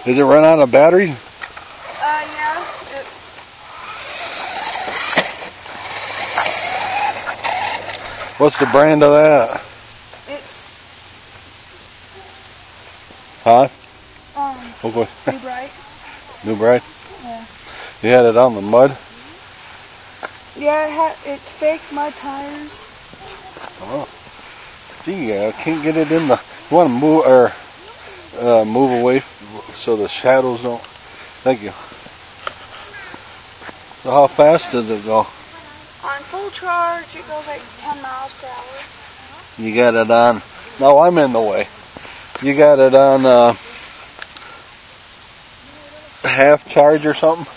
Does it run out of battery? Yeah. What's the brand of that? It's Huh? New Bright. New Bright? Yeah. You had it on the mud? Yeah, it's fake mud tires. Oh. Gee, I can't get it in the. You want to move away so the shadows don't. Thank you. So how fast does it go? On full charge, it goes like 10 miles per hour. You got it on. No, I'm in the way. You got it on half charge or something?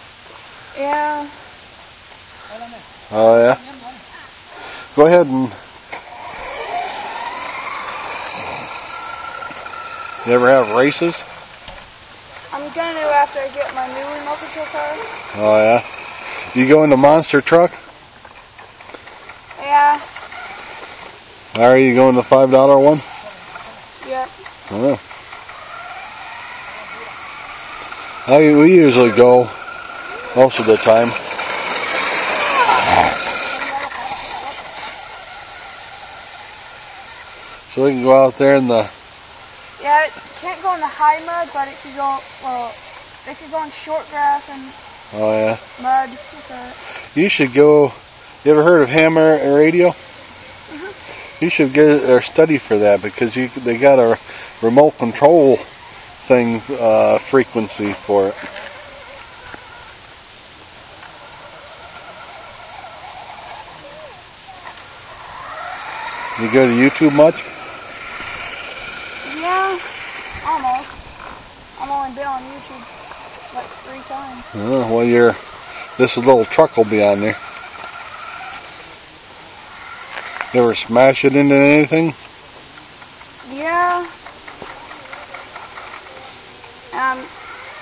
Yeah. Oh yeah. Go ahead and. You ever have races? I'm gonna after I get my new remote control car. Oh yeah. You go in the monster truck? Yeah. Are you going the $5 one? Yeah. Oh. We usually go most of the time. So we can go out there in the. Yeah, it can't go in the high mud, but it could go. Well, it could go in short grass and Oh yeah. mud. You should go. You ever heard of Hammer Radio? Mhm. You should get or study for that because they got a remote control thing frequency for it. You go to YouTube much? Yeah, almost. I've only been on YouTube like 3 times. Oh, well, this little truck will be on there. You ever smash it into anything? Yeah.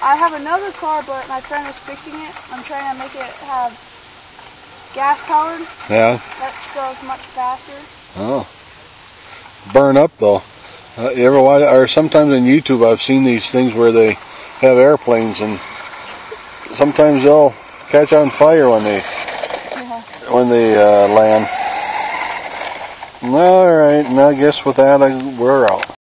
I have another car, but my friend is fixing it. I'm trying to make it have gas powered. Yeah. That goes much faster. Oh. Burn up though. You ever watch? Or sometimes on YouTube I've seen these things where they have airplanes and sometimes they'll catch on fire when they land. All right, and I guess with that we're out.